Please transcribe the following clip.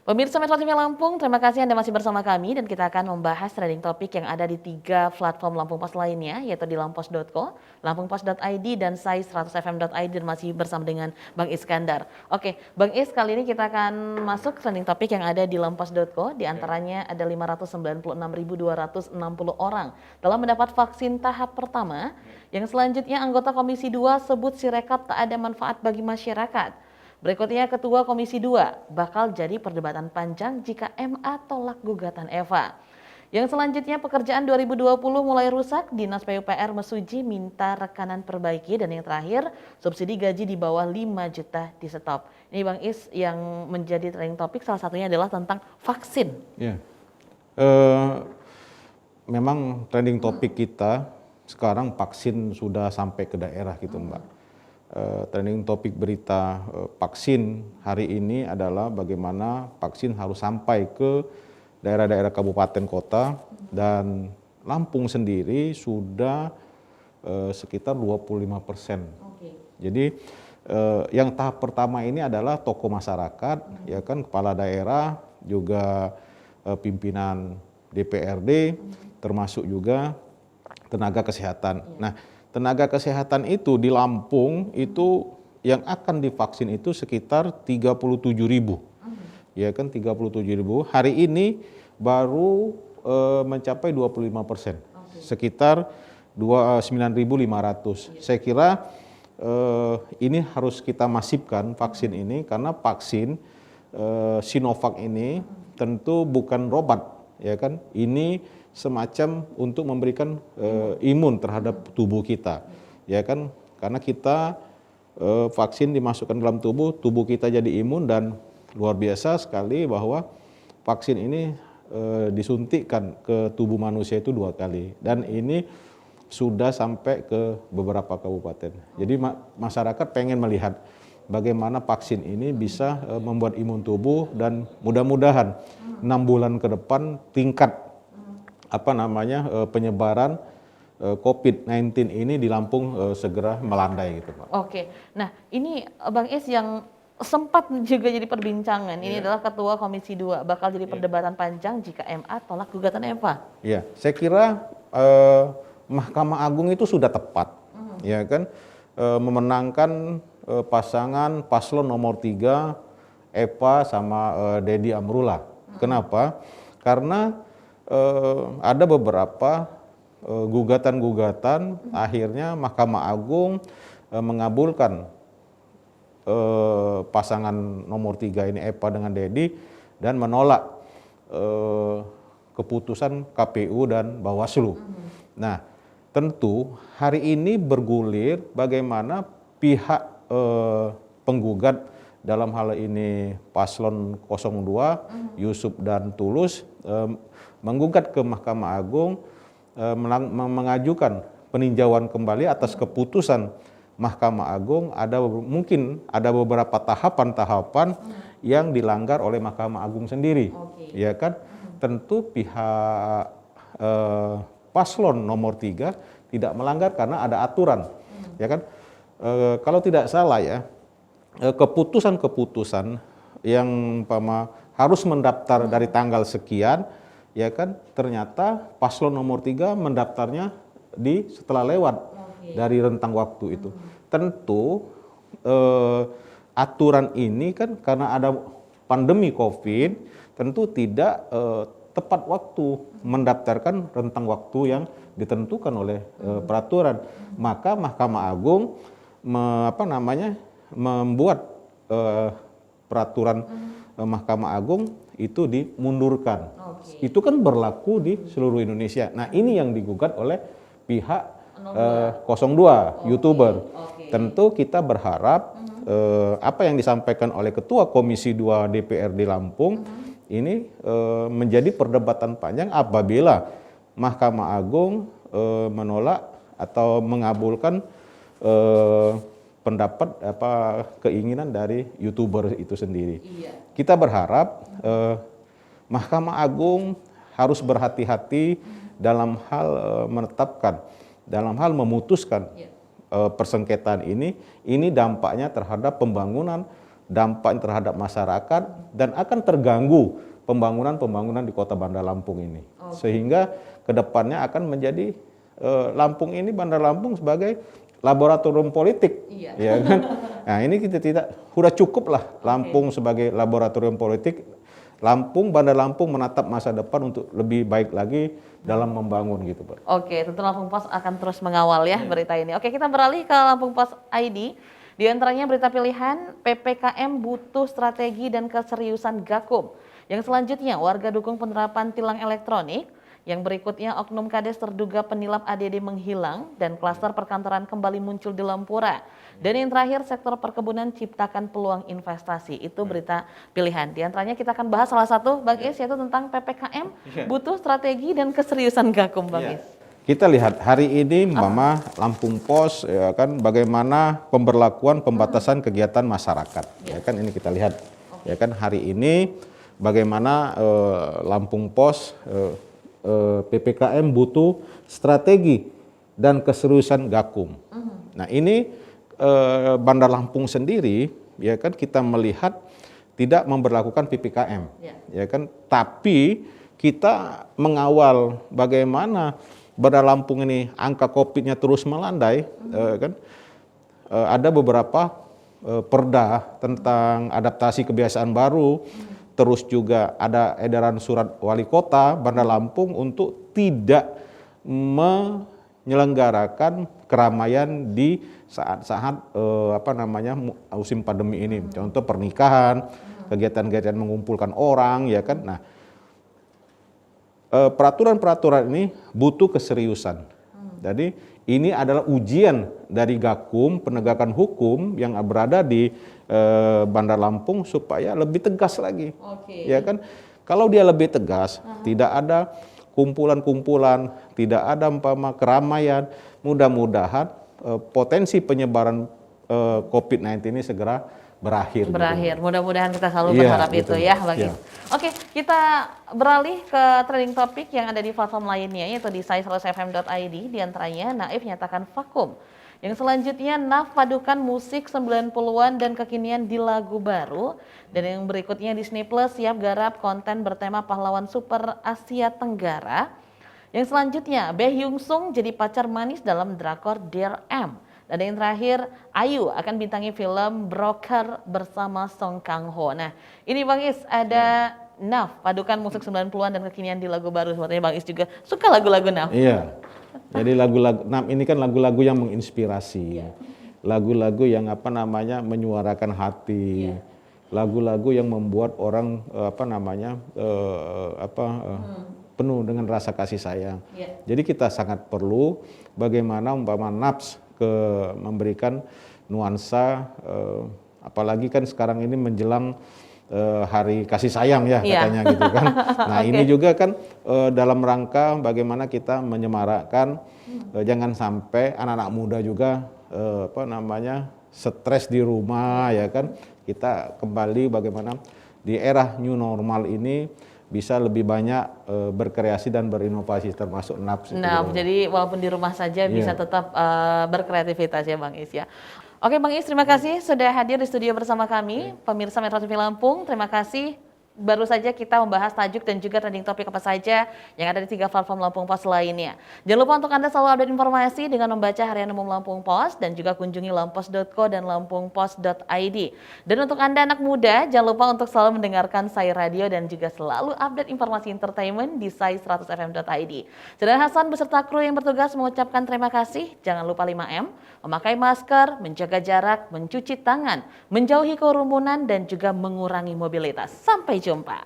Pemirsa Metro TV Lampung, terima kasih Anda masih bersama kami dan kita akan membahas trending topik yang ada di 3 platform Lampung Pos lainnya, yaitu di lampos.co, lampungpos.id, dan sai100fm.id, dan masih bersama dengan Bang Iskandar. Oke, Bang Is, kali ini kita akan masuk trending topik yang ada di lampos.co, di antaranya ada 596.260 orang dalam mendapat vaksin tahap pertama, yang selanjutnya anggota Komisi 2 sebut Sirekap tak ada manfaat bagi masyarakat. Berikutnya Ketua Komisi 2 bakal jadi perdebatan panjang jika MA tolak gugatan Eva. Yang selanjutnya pekerjaan 2020 mulai rusak, Dinas PUPR Mesuji minta rekanan perbaiki, dan yang terakhir subsidi gaji di bawah 5 juta di stop. Ini Bang Is, yang menjadi trending topik salah satunya adalah tentang vaksin. Ya, memang trending topik kita sekarang vaksin sudah sampai ke daerah gitu Mbak. Trending topik berita vaksin hari ini adalah bagaimana vaksin harus sampai ke daerah-daerah kabupaten kota, dan Lampung sendiri sudah sekitar 25%. Jadi yang tahap pertama ini adalah tokoh masyarakat, ya kan, kepala daerah, juga pimpinan DPRD, termasuk juga tenaga kesehatan. Nah, tenaga kesehatan itu di Lampung itu yang akan divaksin itu sekitar 37.000. Ya kan, 37.000. Hari ini baru mencapai 25%. Sekitar 9.500. Saya kira ini harus kita masifkan vaksin ini, karena vaksin Sinovac ini tentu bukan obat, ya kan. Ini semacam untuk memberikan imun terhadap tubuh kita, ya kan, karena kita vaksin dimasukkan dalam tubuh kita jadi imun, dan luar biasa sekali bahwa vaksin ini disuntikkan ke tubuh manusia itu 2 kali, dan ini sudah sampai ke beberapa kabupaten. Jadi masyarakat pengen melihat bagaimana vaksin ini bisa membuat imun tubuh, dan mudah-mudahan 6 bulan ke depan tingkat penyebaran COVID-19 ini di Lampung segera melandai gitu Pak. Oke, nah ini Bang Is, yang sempat juga jadi perbincangan, ini adalah Ketua Komisi 2 bakal jadi perdebatan panjang jika MA tolak gugatan Eva. Iya, saya kira Mahkamah Agung itu sudah tepat, ya kan, memenangkan pasangan paslon nomor 3 Eva sama Deddy Amrullah. Kenapa? Karena ada beberapa gugatan-gugatan, akhirnya Mahkamah Agung mengabulkan pasangan nomor 3 ini, Eva dengan Deddy, dan menolak keputusan KPU dan Bawaslu. Nah, tentu hari ini bergulir bagaimana pihak penggugat, dalam hal ini paslon 02 Yusuf dan Tulus, menggugat ke Mahkamah Agung, mengajukan peninjauan kembali atas keputusan Mahkamah Agung. Mungkin ada beberapa tahapan-tahapan yang dilanggar oleh Mahkamah Agung sendiri, ya kan. Tentu pihak paslon nomor 3 tidak melanggar karena ada aturan, ya kan. Kalau tidak salah ya, keputusan-keputusan yang harus mendaftar dari tanggal sekian, ya kan, ternyata paslon nomor 3 mendaftarnya setelah lewat dari rentang waktu itu. Tentu aturan ini kan karena ada pandemi COVID, tentu tidak tepat waktu mendaftarkan rentang waktu yang ditentukan oleh peraturan. Maka Mahkamah Agung membuat peraturan Mahkamah Agung itu dimundurkan. Itu kan berlaku di seluruh Indonesia. Nah, ini yang digugat oleh pihak 02 YouTuber. Tentu kita berharap apa yang disampaikan oleh Ketua Komisi 2 DPRD Lampung ini menjadi perdebatan panjang apabila Mahkamah Agung menolak atau mengabulkan pendapat keinginan dari YouTuber itu sendiri. Kita berharap Mahkamah Agung harus berhati-hati dalam hal menetapkan, dalam hal memutuskan persengketaan ini dampaknya terhadap pembangunan dampak terhadap masyarakat dan akan terganggu pembangunan di Kota Bandar Lampung ini. Sehingga kedepannya akan menjadi Lampung ini, Bandar Lampung sebagai laboratorium politik, ya kan? Nah ini kita sudah cukup lah Lampung sebagai laboratorium politik. Bandar Lampung menatap masa depan untuk lebih baik lagi dalam membangun gitu, Pak. Oke, tentu Lampung Pos akan terus mengawal ya berita ini. Oke, kita beralih ke Lampung Pos ID. Di antaranya berita pilihan PPKM butuh strategi dan keseriusan Gakum. Yang selanjutnya warga dukung penerapan tilang elektronik. Yang berikutnya oknum Kades terduga penilap ADD menghilang dan klaster perkantoran kembali muncul di Lempura. Dan yang terakhir sektor perkebunan ciptakan peluang investasi. Itu berita pilihan. Di antaranya kita akan bahas salah satu Bang Is yaitu tentang PPKM butuh strategi dan keseriusan Gakum Bang Is. Kita lihat hari ini Mama Lampung Pos ya kan bagaimana pemberlakuan pembatasan kegiatan masyarakat. Ya kan ini kita lihat ya kan hari ini bagaimana Lampung Pos PPKM butuh strategi dan keseriusan Gakum. Nah ini Bandar Lampung sendiri ya kan kita melihat tidak memberlakukan PPKM ya kan, tapi kita mengawal bagaimana Bandar Lampung ini angka COVID-nya terus melandai kan, ada beberapa perda tentang adaptasi kebiasaan baru. Terus juga ada edaran surat wali kota Bandar Lampung untuk tidak menyelenggarakan keramaian di saat-saat musim pandemi ini. Contoh pernikahan, kegiatan-kegiatan mengumpulkan orang, ya kan. Nah, peraturan-peraturan ini butuh keseriusan. Jadi ini adalah ujian dari Gakum penegakan hukum yang berada di Bandar Lampung supaya lebih tegas lagi, ya kan? Kalau dia lebih tegas, tidak ada kumpulan-kumpulan, tidak ada keramaian, mudah-mudahan potensi penyebaran COVID-19 ini segera berakhir. Gitu. Mudah-mudahan kita selalu berharap itu ya, Bang Is. Oke, kita beralih ke trending topik yang ada di platform lainnya yaitu di sai100fm.id. Di antaranya Naif nyatakan vakum. Yang selanjutnya Naf padukan musik 90-an dan kekinian di lagu baru. Dan yang berikutnya Disney Plus siap garap konten bertema pahlawan super Asia Tenggara. Yang selanjutnya Bae Hyung Sung jadi pacar manis dalam drakor Dear M. Dan yang terakhir, Ayu akan bintangi film Broker bersama Song Kang Ho. Nah, ini Bang Is ada Naf, padukan musik 90-an dan kekinian di lagu baru. Sepertinya Bang Is juga suka lagu-lagu Naf. Iya, jadi lagu-lagu Naf ini kan lagu-lagu yang menginspirasi. Lagu-lagu yang menyuarakan hati. Lagu-lagu yang membuat orang penuh dengan rasa kasih sayang. Jadi kita sangat perlu bagaimana Naps memberikan nuansa, apalagi kan sekarang ini menjelang hari kasih sayang ya katanya gitu kan. Nah ini juga kan dalam rangka bagaimana kita menyemarakkan jangan sampai anak-anak muda juga stres di rumah ya kan. Kita kembali bagaimana di era new normal ini bisa lebih banyak berkreasi dan berinovasi termasuk Naps. Nah, jadi walaupun di rumah saja bisa tetap berkreativitas ya Bang Is ya. Oke Bang Is, terima kasih sudah hadir di studio bersama kami. Pemirsa Metro TV Lampung, terima kasih. Baru saja kita membahas tajuk dan juga trending topik apa saja yang ada di 3 platform Lampung Pos lainnya. Jangan lupa untuk Anda selalu update informasi dengan membaca Harian Umum Lampung Pos dan juga kunjungi lampos.co dan lampungpos.id. Dan untuk Anda anak muda, jangan lupa untuk selalu mendengarkan Sai Radio dan juga selalu update informasi entertainment di sai100fm.id. Sedang Hasan beserta kru yang bertugas mengucapkan terima kasih. Jangan lupa 5M, memakai masker, menjaga jarak, mencuci tangan, menjauhi kerumunan dan juga mengurangi mobilitas. Sampai jumpa.